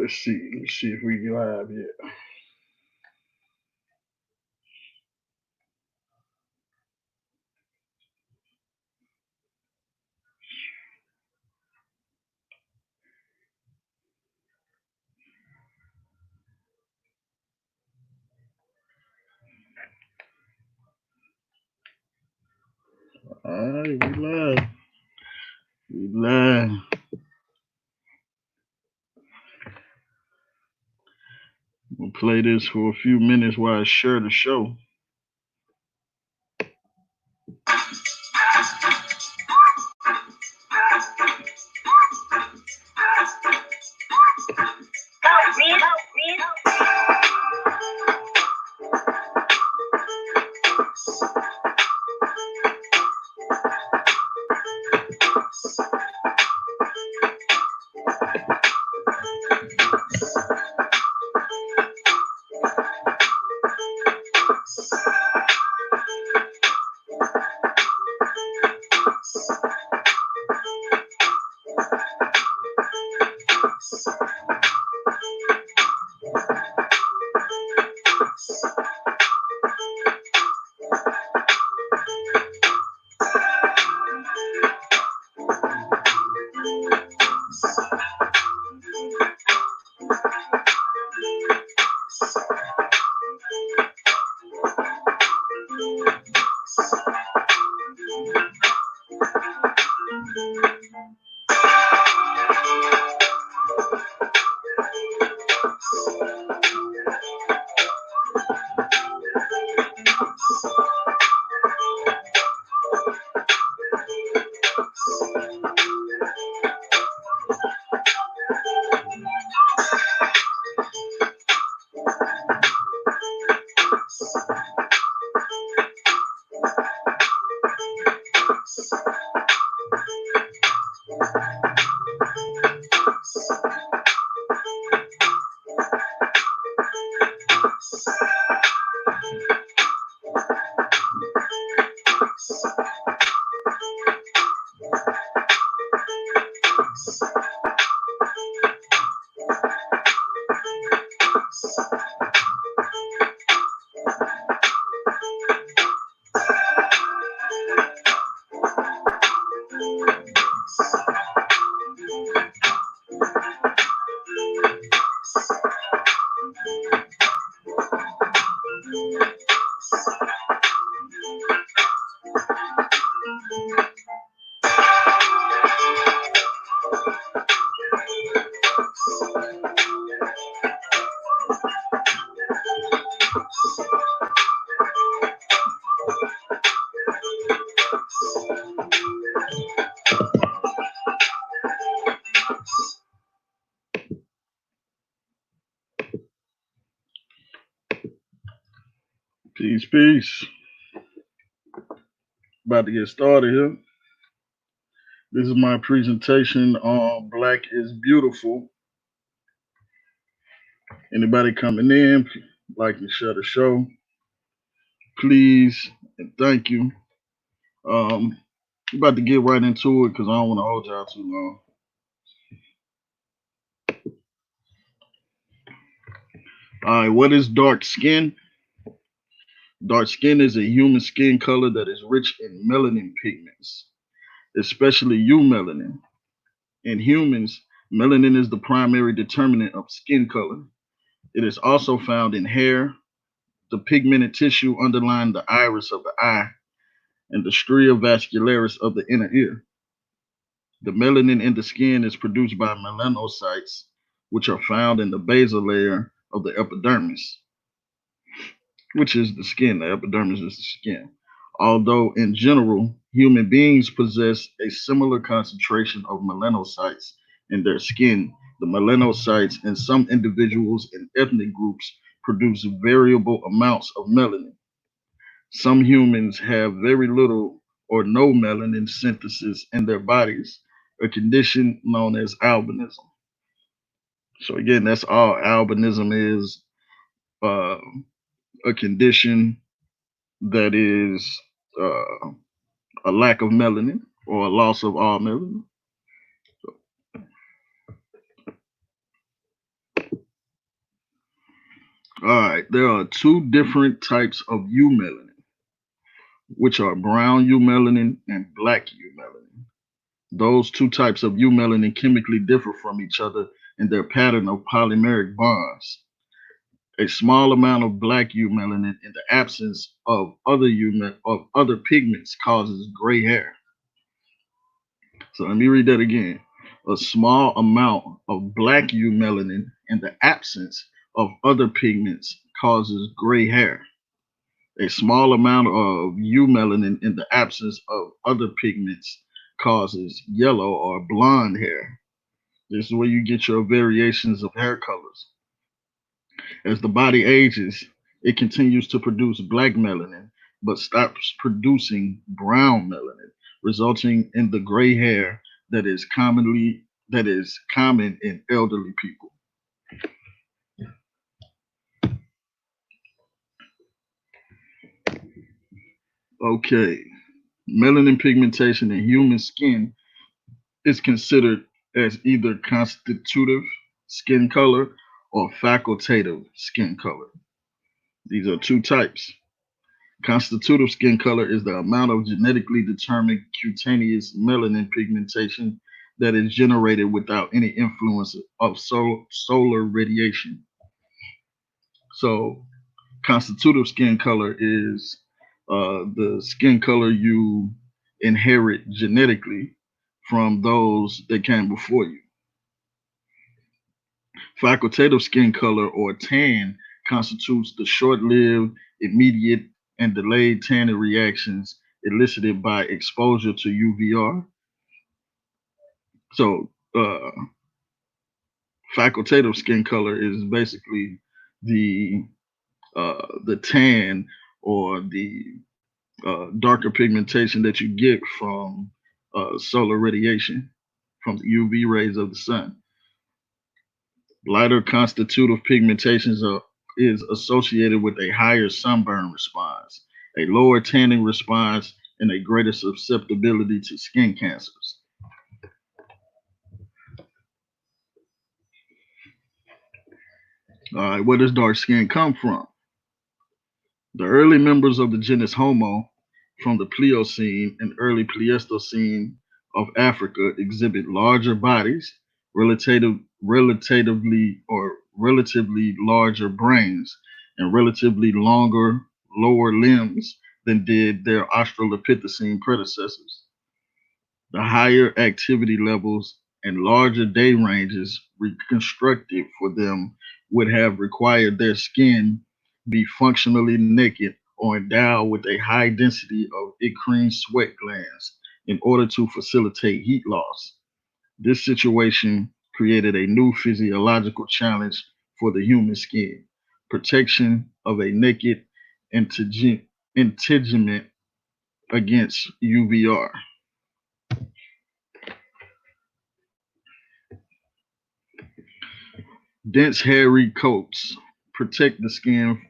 Let's see. Let's see if we live yet. All right, we live. We live. We'll play this for a few minutes while I share the show. Peace, peace. About to get started here. This is my presentation on Black is Beautiful. Anybody coming in, like and share the show, please and thank you. Um, about to get right into it because I don't want to hold y'all too long. All right, what is dark skin? Dark skin is a human skin color that is rich in melanin pigments, especially eumelanin. In humans, melanin is the primary determinant of skin color. It is also found in hair, the pigmented tissue underlying the iris of the eye, and the stria vascularis of the inner ear. The melanin in the skin is produced by melanocytes, which are found in the basal layer of the epidermis, which is the skin. The epidermis is the skin. Although, in general, human beings possess a similar concentration of melanocytes in their skin, the melanocytes in some individuals and ethnic groups produce variable amounts of melanin. Some humans have very little or no melanin synthesis in their bodies, a condition known as albinism. So, again, that's all albinism is, uh, a condition that is uh, a lack of melanin or a loss of all melanin. All right, there are two different types of eumelanin, which are brown eumelanin and black eumelanin. Those two types of eumelanin chemically differ from each other in their pattern of polymeric bonds. A small amount of black eumelanin in the absence of other pigments causes gray hair. So let me read that again. A small amount of black eumelanin in the absence of other pigments causes gray hair. A small amount of eumelanin in the absence of other pigments causes yellow or blonde hair. This is where you get your variations of hair colors. As the body ages, it continues to produce black melanin, but stops producing brown melanin, resulting in the gray hair that is common in elderly people. Okay, melanin pigmentation in human skin is considered as either constitutive skin color or facultative skin color. These are two types. Constitutive skin color is the amount of genetically determined cutaneous melanin pigmentation that is generated without any influence of solar radiation. So, constitutive skin color is the skin color you inherit genetically from those that came before you. Facultative skin color or tan constitutes the short lived, immediate, and delayed tanning reactions elicited by exposure to UVR. So, facultative skin color is basically the tan or the darker pigmentation that you get from solar radiation from the UV rays of the sun. Lighter constitutive pigmentations is associated with a higher sunburn response, a lower tanning response, and a greater susceptibility to skin cancers. All right, where does dark skin come from? The early members of the genus Homo from the Pliocene and early Pleistocene of Africa exhibit larger bodies, relatively larger brains, and relatively longer lower limbs than did their Australopithecine predecessors. The higher activity levels and larger day ranges reconstructed for them would have required their skin be functionally naked or endowed with a high density of eccrine sweat glands in order to facilitate heat loss. This situation created a new physiological challenge for the human skin: protection of a naked integument against UVR. Dense hairy coats protect the skin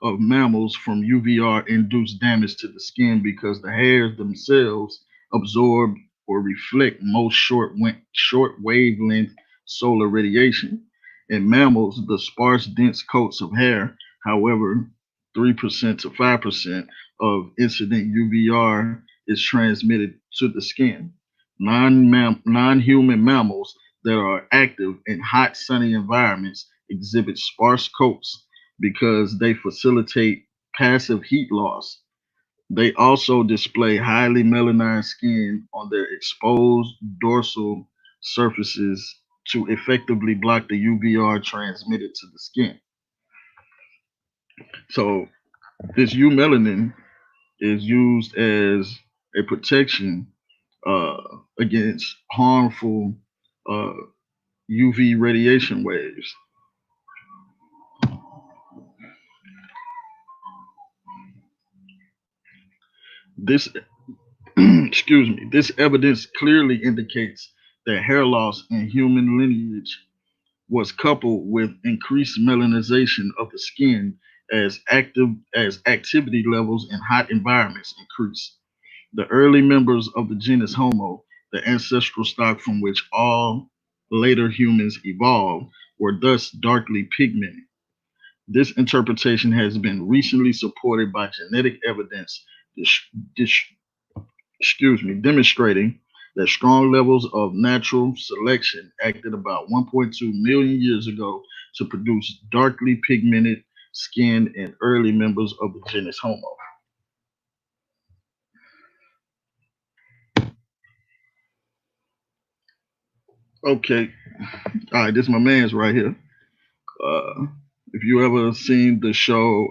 of mammals from UVR induced damage to the skin because the hairs themselves absorb or reflect most short wavelength solar radiation. In mammals, the sparse, dense coats of hair, however, 3% to 5% of incident UVR is transmitted to the skin. Non human mammals that are active in hot, sunny environments exhibit sparse coats because they facilitate passive heat loss. They also display highly melanized skin on their exposed dorsal surfaces to effectively block the UVR transmitted to the skin. So, this eumelanin is used as a protection uh, against harmful uh, UV radiation waves. This excuse me, this evidence clearly indicates that hair loss in human lineage was coupled with increased melanization of the skin as activity levels in hot environments increase. The early members of the genus Homo, the ancestral stock from which all later humans evolved, were thus darkly pigmented. This interpretation has been recently supported by genetic evidence dis- dis- demonstrating that strong levels of natural selection acted about 1.2 million years ago to produce darkly pigmented skin in early members of the genus Homo. Okay, all right, this is my man's right here. Uh, if you ever seen the show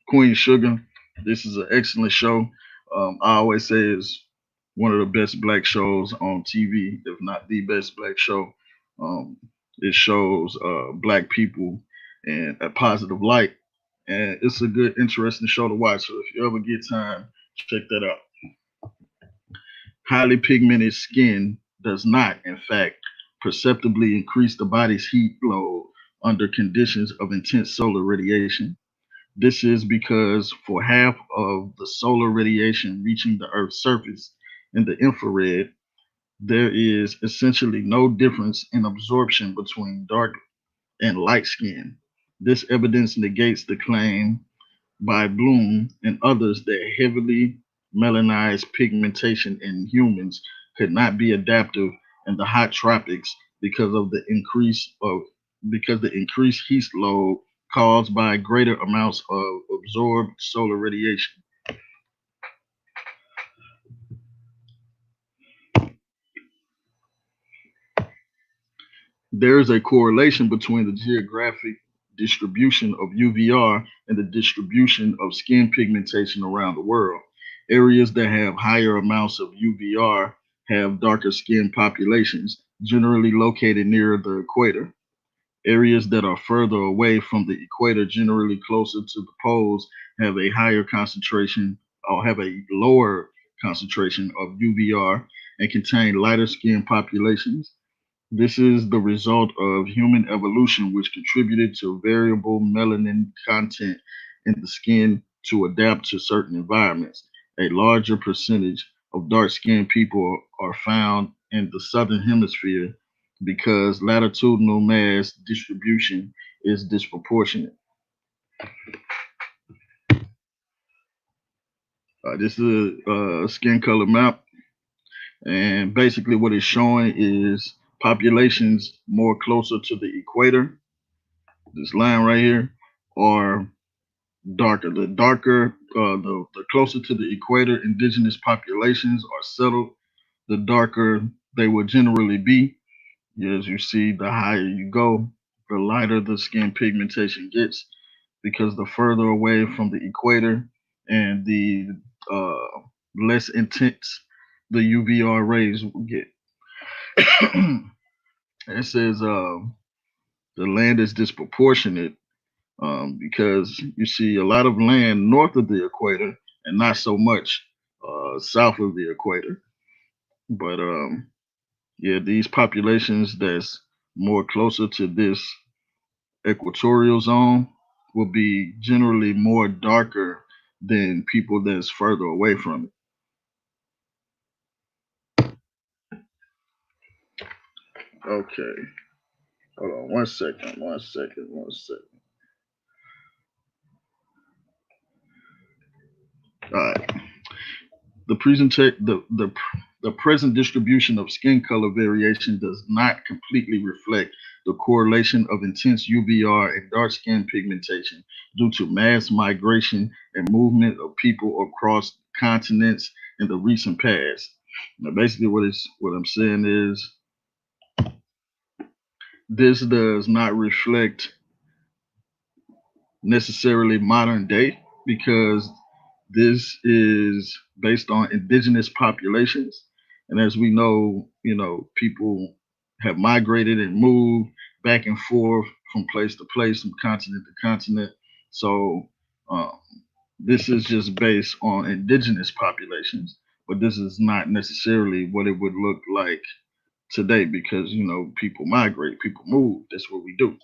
Queen Sugar, this is an excellent show. I always say it's one of the best black shows on TV, if not the best black show. Um, it shows black people in a positive light, and it's a good, interesting show to watch. So if you ever get time, check that out. Highly pigmented skin does not, in fact, perceptibly increase the body's heat load under conditions of intense solar radiation. This is because for half of the solar radiation reaching the Earth's surface in the infrared, there is essentially no difference in absorption between dark and light skin. This evidence negates the claim by Bloom and others that heavily melanized pigmentation in humans could not be adaptive in the hot tropics because of the increased heat load caused by greater amounts of absorbed solar radiation. There is a correlation between the geographic distribution of UVR and the distribution of skin pigmentation around the world. Areas that have higher amounts of UVR have darker skin populations, generally located nearer the equator. Areas that are further away from the equator, generally closer to the poles, have a higher concentration or have a lower concentration of UVR and contain lighter skin populations. This is the result of human evolution, which contributed to variable melanin content in the skin to adapt to certain environments. A larger percentage of dark skinned people are found in the southern hemisphere because latitudinal mass distribution is disproportionate. This is a skin color map, and basically, what it's showing is populations more closer to the equator, this line right here, are darker. The darker, the closer to the equator indigenous populations are settled, the darker they will generally be. As you see, the higher you go, the lighter the skin pigmentation gets, because the further away from the equator and the uh, less intense the UVR rays will get. It says the land is disproportionate because you see a lot of land north of the equator and not so much south of the equator. But yeah, these populations that's more closer to this equatorial zone will be generally more darker than people that's further away from it. Okay, hold on one second, one second, one second. All right. The present distribution of skin color variation does not completely reflect the correlation of intense UVR and dark skin pigmentation due to mass migration and movement of people across continents in the recent past. Now, basically, what I'm saying is this does not reflect necessarily modern day because this is based on indigenous populations. And as we know, people have migrated and moved back and forth from place to place, from continent to continent. So um, this is just based on indigenous populations, but this is not necessarily what it would look like today because, people migrate, people move. That's what we do.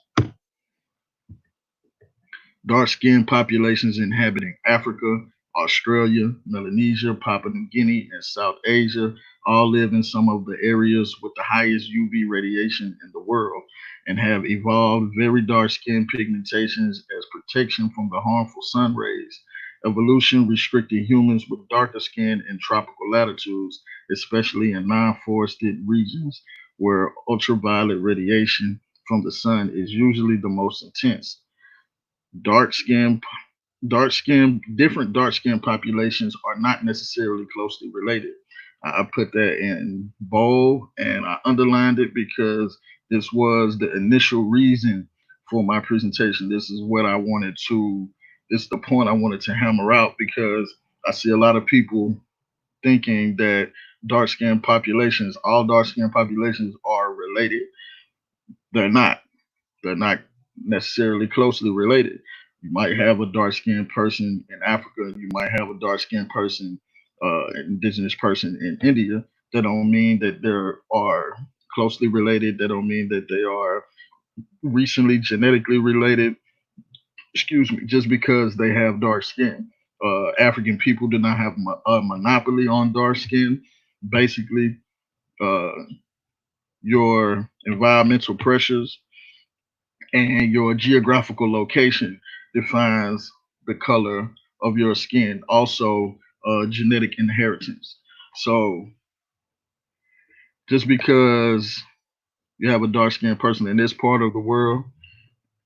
Dark-skinned populations inhabiting Africa, Australia, Melanesia, Papua New Guinea, and South Asia all live in some of the areas with the highest UV radiation in the world. and have evolved very dark skin pigmentations as protection from the harmful sun rays. Evolution restricted humans with darker skin in tropical latitudes, especially in non forested regions where ultraviolet radiation from the sun is usually the most intense. Dark skin different dark skin populations are not necessarily closely related. I put that in bold and I underlined it because this was the initial reason for my presentation. This is what I wanted to, this is the point I wanted to hammer out because I see a lot of people thinking that all dark skin populations are related. They're not. They're not necessarily closely related. You might have a dark skinned person in Africa, you might have a dark skinned person, indigenous person in India. That don't mean that they are closely related. That don't mean that they are recently genetically related. Excuse me, just because they have dark skin. African people do not have a monopoly on dark skin. Basically, uh, your environmental pressures and your geographical location defines the color of your skin. Also, genetic inheritance. So, just because you have a dark skinned person in this part of the world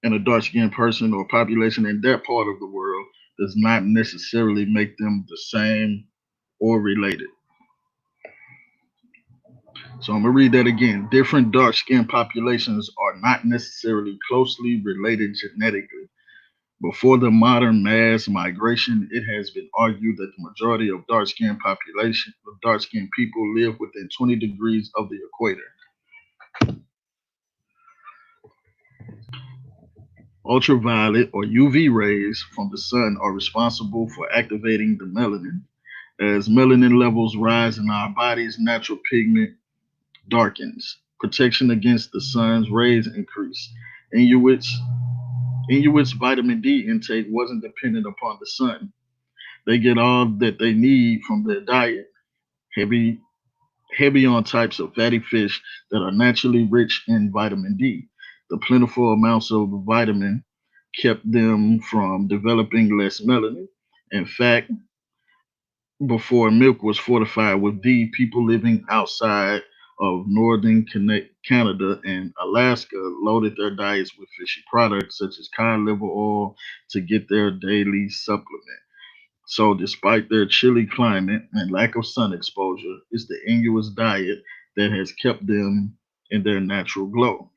and a dark skinned person or population in that part of the world does not necessarily make them the same or related. So I'm gonna read that again. Different dark skinned populations are not necessarily closely related genetically. Before the modern mass migration, it has been argued that the majority of dark skinned people live within 20 degrees of the equator. Ultraviolet or UV rays from the sun are responsible for activating the melanin. As melanin levels rise in our body's natural pigment darkens. Protection against the sun's rays increase. Inuits, Inuits' vitamin D intake wasn't dependent upon the sun. They get all that they need from their diet, heavy heavy on types of fatty fish that are naturally rich in vitamin D. The plentiful amounts of the vitamin kept them from developing less melanin. In fact, before milk was fortified with D, people living outside of northern Canada and Alaska loaded their diets with fishy products such as cod liver oil to get their daily supplement. So, despite their chilly climate and lack of sun exposure, it's the Inuits' diet that has kept them in their natural glow.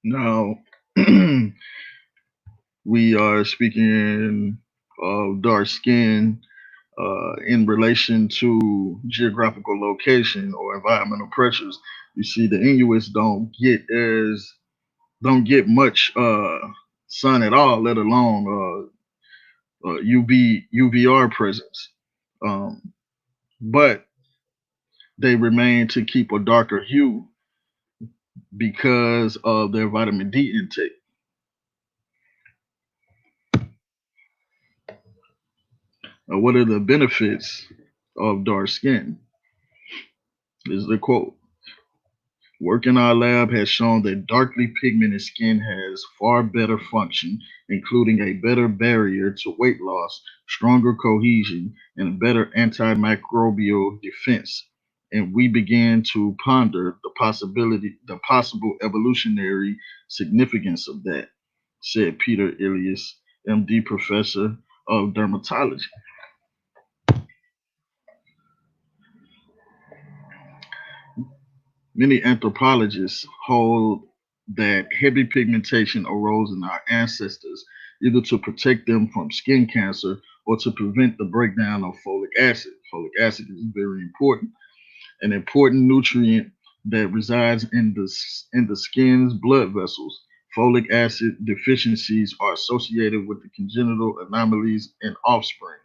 Now, we are speaking of dark skin in relation to geographical location or environmental pressures. You see, the Inuits don't get much sun at all, let alone UVR presence. Um, but they remain to keep a darker hue because of their vitamin D intake. What are the benefits of dark skin? This is the quote. Work in our lab has shown that darkly pigmented skin has far better function, including a better barrier to weight loss, stronger cohesion, and a better antimicrobial defense. And we began to ponder the possible evolutionary significance of that, said Peter Ilias, MD professor of dermatology. Many anthropologists hold that heavy pigmentation arose in our ancestors either to protect them from skin cancer or to prevent the breakdown of folic acid. Folic acid is very important, an important nutrient that resides in the skin's blood vessels. Folic acid deficiencies are associated with the congenital anomalies in offspring.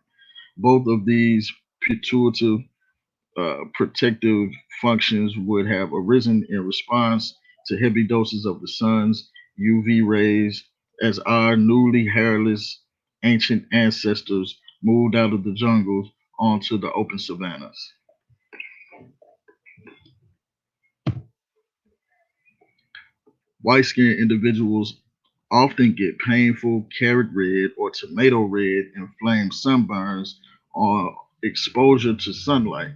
Both of these pituitary protective functions would have arisen in response to heavy doses of the sun's UV rays as our newly hairless ancient ancestors moved out of the jungles onto the open savannas. White skinned individuals often get painful carrot red or tomato red inflamed sunburns on exposure to sunlight.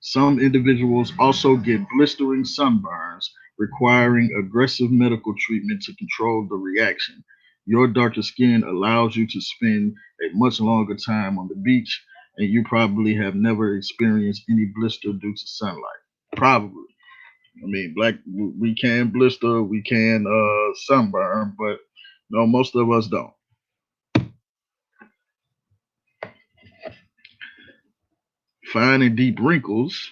Some individuals also get blistering sunburns, requiring aggressive medical treatment to control the reaction. Your darker skin allows you to spend a much longer time on the beach, and you probably have never experienced any blister due to sunlight. Probably. I mean, black, we can blister, we can sunburn, but no, most of us don't. Fine and deep wrinkles,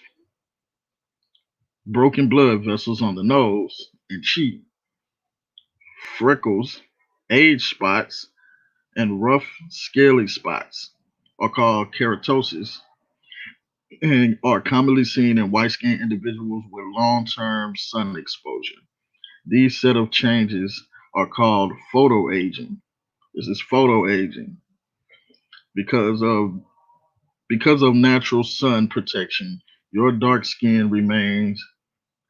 broken blood vessels on the nose and cheek, freckles, age spots, and rough, scaly spots are called keratosis and are commonly seen in white skinned individuals with long term sun exposure. These set of changes are called photoaging. This is photoaging because of natural sun protection. Your dark skin remains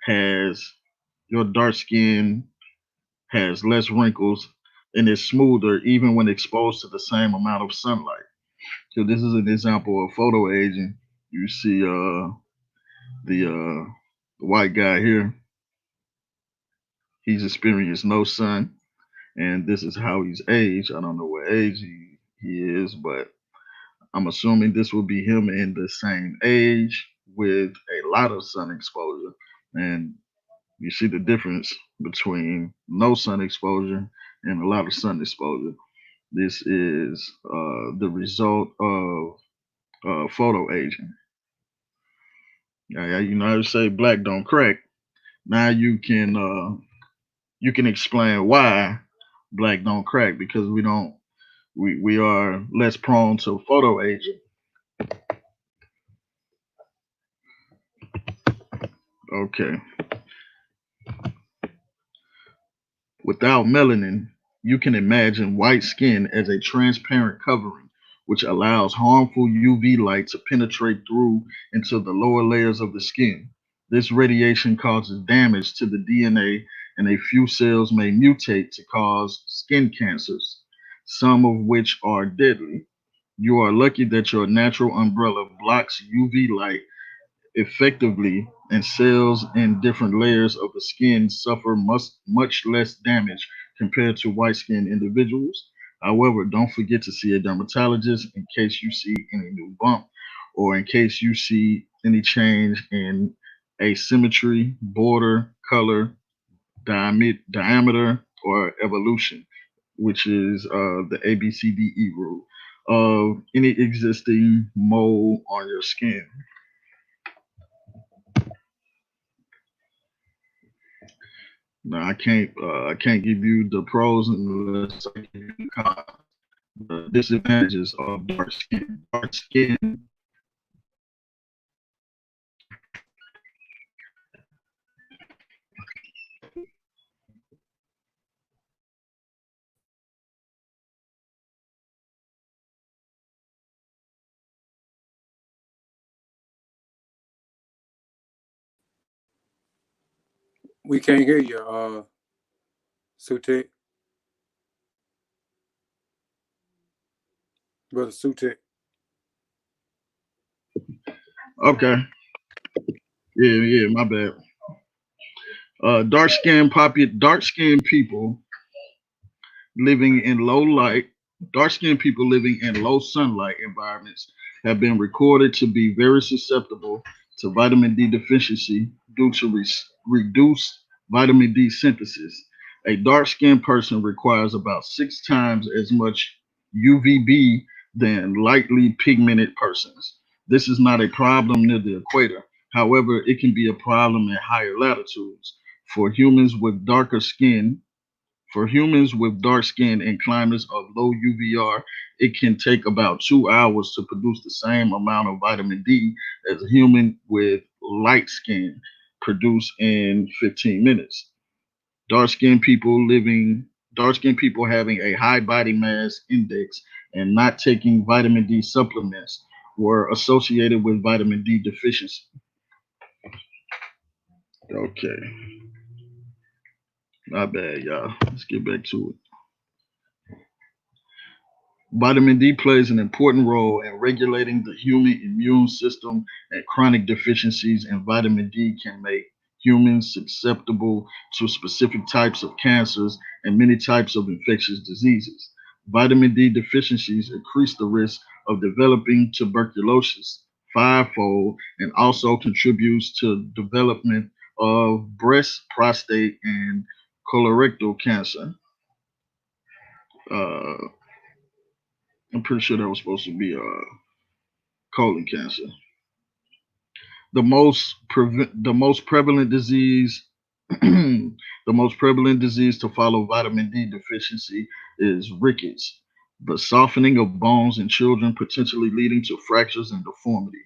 has your dark skin has less wrinkles and is smoother even when exposed to the same amount of sunlight. So this is an example of photoaging. You see the white guy here, he's experienced no sun, and this is how he's aged. I don't know what age he is, but I'm assuming this will be him in the same age with a lot of sun exposure. And you see the difference between no sun exposure and a lot of sun exposure. This is the result of photo aging. Yeah, you know how to say black don't crack. Now you can explain why black don't crack because we are less prone to photo aging. Okay. Without melanin, you can imagine white skin as a transparent covering, which allows harmful UV light to penetrate through into the lower layers of the skin. This radiation causes damage to the DNA, and a few cells may mutate to cause skin cancers, some of which are deadly. You are lucky that your natural umbrella blocks UV light effectively, and cells in different layers of the skin suffer much less damage compared to white skinned individuals. However, don't forget to see a dermatologist in case you see any new bump or in case you see any change in asymmetry, border, color, diameter, or evolution, which is the ABCDE rule of any existing mole on your skin. No, I can't give you the pros unless I give you the cons. The disadvantages of dark skin. Dark skin. We can't hear you, Sute, brother Sute. Okay. Yeah, my bad. Dark skinned people living in low light, dark skinned people living in low sunlight environments have been recorded to be very susceptible to vitamin D deficiency due to reduced vitamin D synthesis. A dark skinned person requires about 6 times as much UVB than lightly pigmented persons. This is not a problem near the equator. However, it can be a problem at higher latitudes. For humans with darker skin, for humans with dark skin in climates of low UVR, it can take about 2 hours to produce the same amount of vitamin D as a human with light skin produce in 15 minutes. Dark skinned people living Dark skinned people having a high body mass index and not taking vitamin D supplements were associated with vitamin D deficiency. Okay. My bad, y'all. Let's get back to it. Vitamin D plays an important role in regulating the human immune system, and chronic deficiencies in vitamin D can make humans susceptible to specific types of cancers and many types of infectious diseases. Vitamin D deficiencies increase the risk of developing tuberculosis fivefold and also contributes to development of breast, prostate, and colorectal cancer. Uh, I'm pretty sure that was supposed to be colon cancer. The most prevalent disease the most prevalent disease to follow vitamin D deficiency is rickets, the softening of bones in children, potentially leading to fractures and deformity.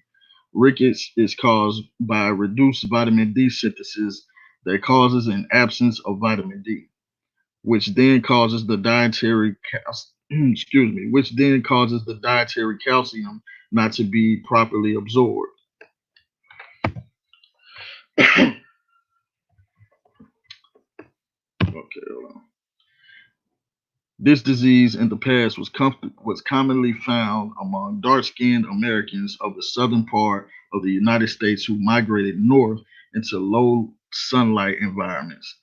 Rickets is caused by reduced vitamin D synthesis that causes an absence of vitamin D, which then causes the which then causes the dietary calcium not to be properly absorbed. Okay, hold on. This disease in the past was commonly found among dark-skinned Americans of the southern part of the United States who migrated north into low sunlight environments.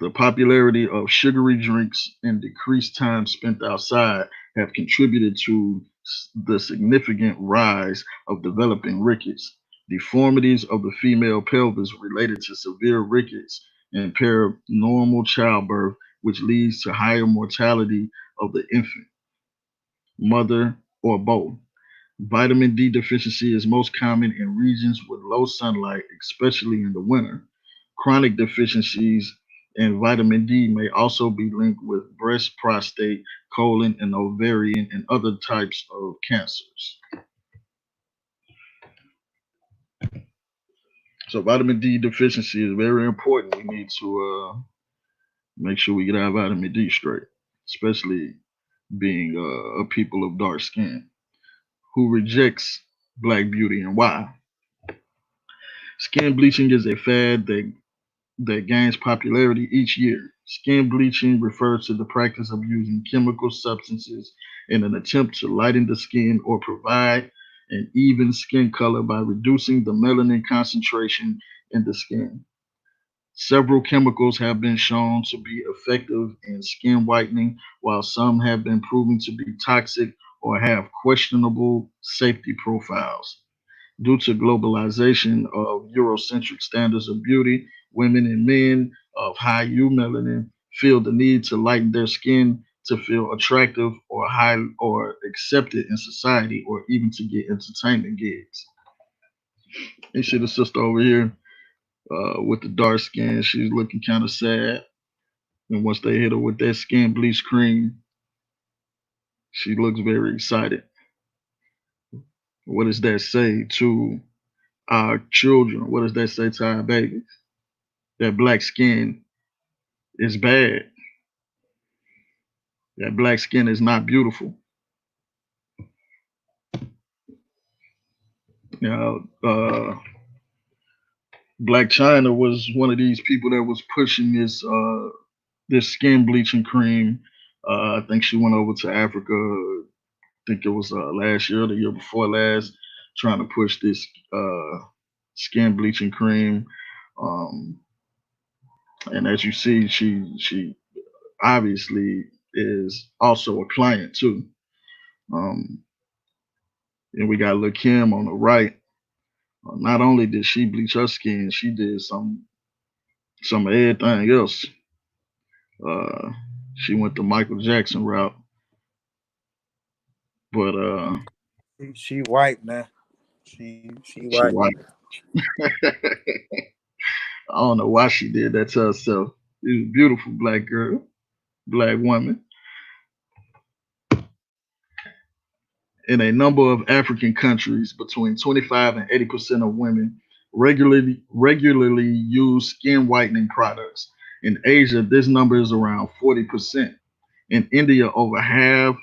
The popularity of sugary drinks and decreased time spent outside have contributed to the significant rise of developing rickets. Deformities of the female pelvis related to severe rickets impair normal childbirth, which leads to higher mortality of the infant, mother, or both. Vitamin D deficiency is most common in regions with low sunlight, especially in the winter. Chronic deficiencies in vitamin D may also be linked with breast, prostate, colon, and ovarian and other types of cancers. So, vitamin D deficiency is very important. We need to make sure we get our vitamin D straight, especially being a people of dark skin who rejects black beauty and why. Skin bleaching is a fad that gains popularity each year. Skin bleaching refers to the practice of using chemical substances in an attempt to lighten the skin or provide an even skin color by reducing the melanin concentration in the skin. Several chemicals have been shown to be effective in skin whitening, while some have been proven to be toxic or have questionable safety profiles. Due to globalization of Eurocentric standards of beauty, women and men of high U melanin feel the need to lighten their skin to feel attractive or high or accepted in society or even to get entertainment gigs. You see the sister over here with the dark skin, she's looking kind of sad. And once they hit her with that skin bleach cream, she looks very excited. What does that say to our children? What does that say to our babies? That black skin is bad. That black skin is not beautiful. You know, Black China was one of these people that was pushing this skin bleaching cream. I think she went over to Africa. I think it was last year or the year before last, trying to push this skin bleaching cream. Um, and as you see, she obviously is also a client too. Um, and we got Lil Kim on the right. Not only did she bleach her skin, she did some of everything else. Uh, she went the Michael Jackson route, but She white now. She she white. white. I don't know why she did that to herself. She's a beautiful black girl, black woman. In a number of African countries, between 25 and 80% of women regularly use skin whitening products. In Asia, this number is around 40%. In India, over half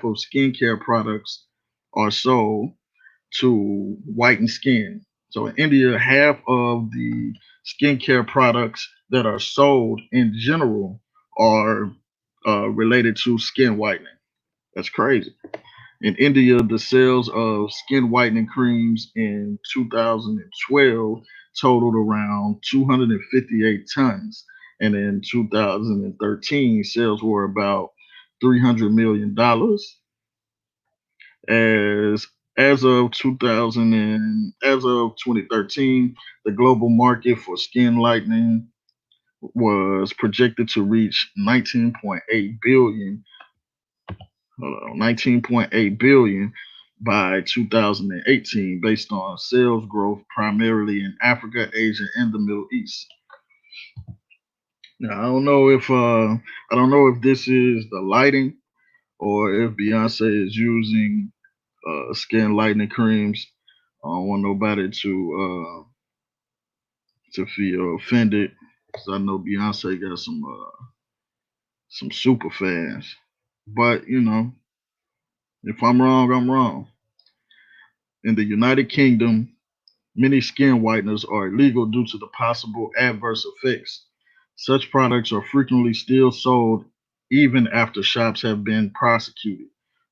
of skincare products are sold to whiten skin. So in India, half of the skincare products that are sold in general are related to skin whitening. That's crazy. In India, the sales of skin whitening creams in 2012 totaled around 258 tons, and in 2013, sales were about $300 million. As as of 2000 and as of 2013, the global market for skin lightening was projected to reach 19.8 billion by 2018 based on sales growth primarily in Africa, Asia, and the Middle East. Now, I don't know if this is the lighting or if Beyonce is using skin lightening creams. I don't want nobody to feel offended because I know Beyonce got some super fans. But if I'm wrong, I'm wrong. In the United Kingdom, many skin whiteners are illegal due to the possible adverse effects. Such products are frequently still sold even after shops have been prosecuted.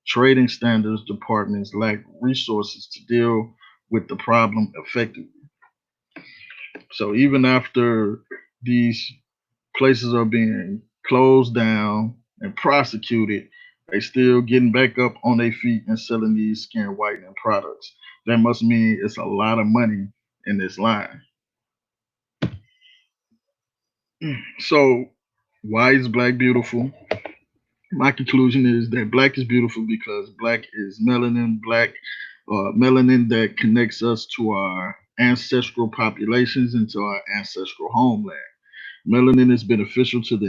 Trading standards departments lack resources to deal with the problem effectively. So even after these places are being closed down and prosecuted, they still getting back up on their feet and selling these skin whitening products. That must mean it's a lot of money in this line. So why is black beautiful? My conclusion is that black is beautiful because black is melanin that connects us to our ancestral populations and to our ancestral homeland. Melanin is beneficial to the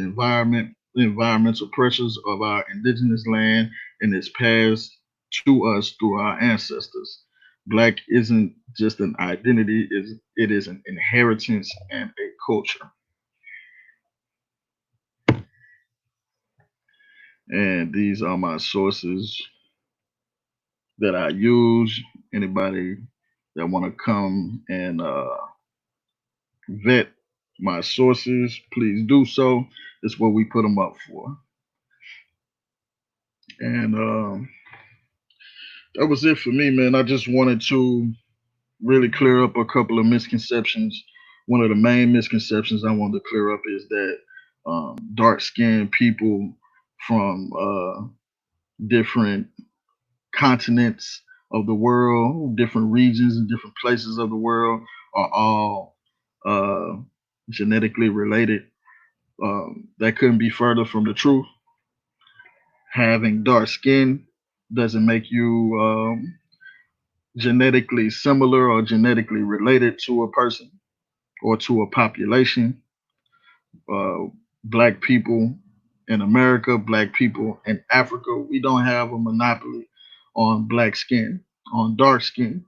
environmental pressures of our indigenous land, and is passed to us through our ancestors. Black isn't just an identity, it is an inheritance and a culture. And these are my sources that I use. Anybody that want to come and vet my sources, please do so. That's what we put them up for. And that was it for me, man. I just wanted to really clear up a couple of misconceptions. One of the main misconceptions I wanted to clear up is that dark skinned people from different continents of the world, different regions and different places of the world are all uh, genetically related. That couldn't be further from the truth. Having dark skin doesn't make you genetically similar or genetically related to a person or to a population. Uh, Black people in America, black people in Africa, we don't have a monopoly on black skin, on dark skin.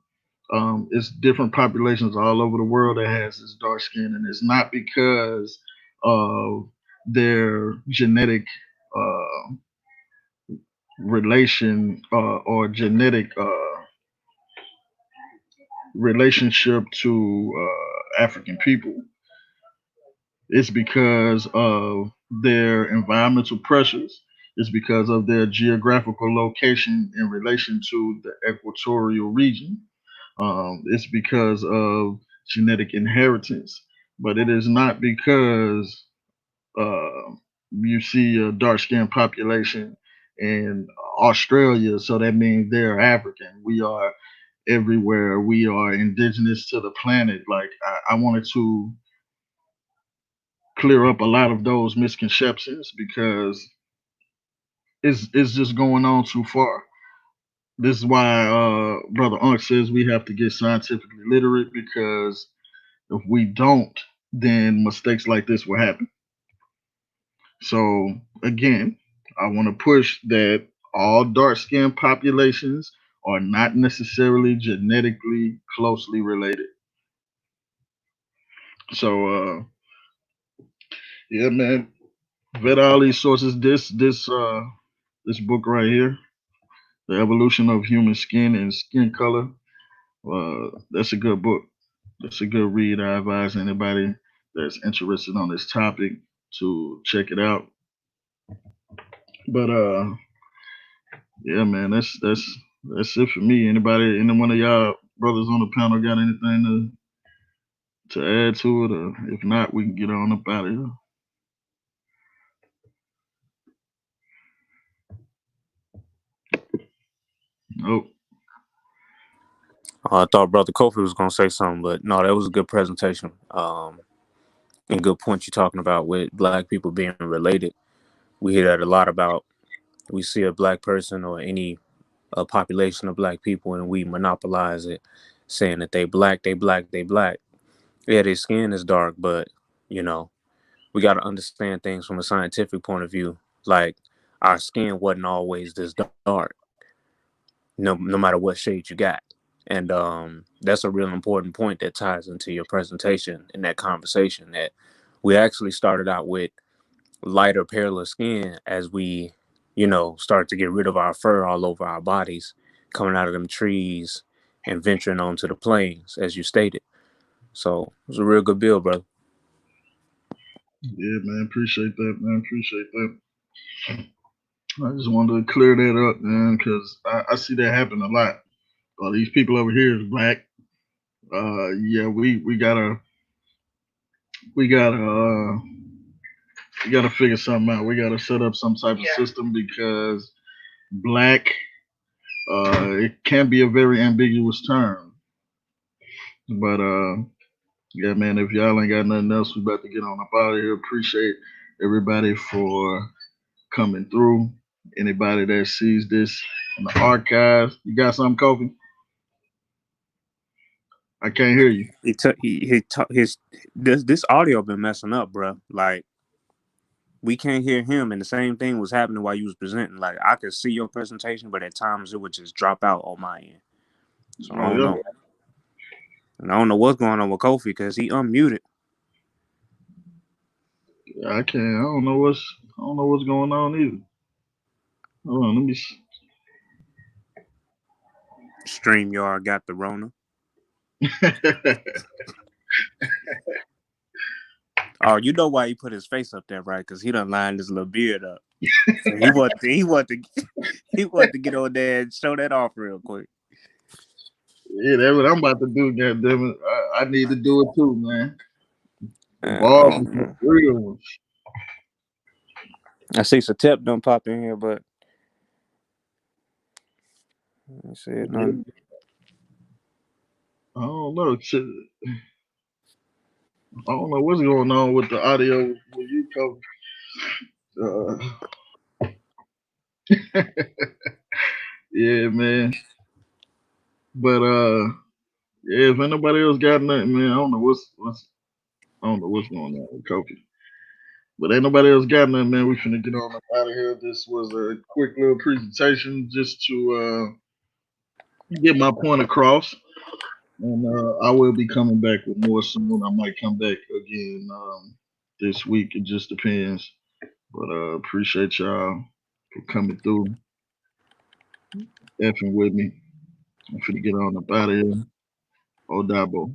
It's different populations all over the world that has this dark skin, and it's not because of their genetic uh, relation or genetic relationship to African people. It's because of their environmental pressures. It's because of their geographical location in relation to the equatorial region. It's because of genetic inheritance, but it is not because uh, you see a dark skinned population in Australia, so that means they're African. We are everywhere. We are indigenous to the planet. Like I wanted to clear up a lot of those misconceptions because it's just going on too far. This is why Brother Unc says we have to get scientifically literate because if we don't, then mistakes like this will happen. So again, I want to push that all dark skinned populations are not necessarily genetically closely related. So yeah, man, vet all these sources. This book right here, The Evolution of Human Skin and Skin Color. That's a good book. It's a good read. I advise anybody that's interested on this topic to check it out. But yeah, man, that's it for me. Anybody, any one of y'all brothers on the panel got anything to add to it, or if not, we can get on up out of here. Nope. I thought Brother Kofi was gonna say something, but no, that was a good presentation. And good point you're talking about with black people being related. We hear that a lot about. We see a black person or any population of black people, and we monopolize it, saying that they black, they black, they black. Yeah, their skin is dark, but you know, we got to understand things from a scientific point of view. Like our skin wasn't always this dark, no matter what shade you got. And that's a real important point that ties into your presentation in that conversation that we actually started out with lighter, paler skin as we, start to get rid of our fur all over our bodies, coming out of them trees and venturing onto the plains, as you stated. So it was a real good bill, brother. Yeah, man. Appreciate that, man. Appreciate that. I just wanted to clear that up, man, because I see that happen a lot. These people over here is black. Yeah, we gotta figure something out. We gotta set up some type of system because black it can be a very ambiguous term. But yeah, man, if y'all ain't got nothing else, we about to get on up out of here. Appreciate everybody for coming through. Anybody that sees this in the archives, you got something, Kofi? I can't hear you. He took his this audio been messing up, bro. Like we can't hear him, and the same thing was happening while you was presenting. Like I could see your presentation, but at times it would just drop out on my end. So I Oh don't yeah, know, and I don't know what's going on with Kofi because he unmuted. I can't. I don't know what's going on either. Hold on, let me. StreamYard got the Rona. Oh, you know why he put his face up there, right? Because he done lined his little beard up. So he wanted to get on there and show that off real quick. Yeah, that's what I'm about to do. Goddamn it, I need to do it too, man. The I ball is don't the know. real ones. I see Satep don't pop in here, but I said Yeah, nothing. I don't know. I don't know what's going on with the audio with you, Kobe. Yeah, man. But yeah, if anybody else got nothing, man, I don't know what's going on with Kobe. But ain't nobody else got nothing, man. We finna get on up out of here. This was a quick little presentation just to get my point across. And I will be coming back with more soon. I might come back again this week. It just depends. But appreciate y'all for coming through, effing with me. I'm finna get on up out of here. Odabo.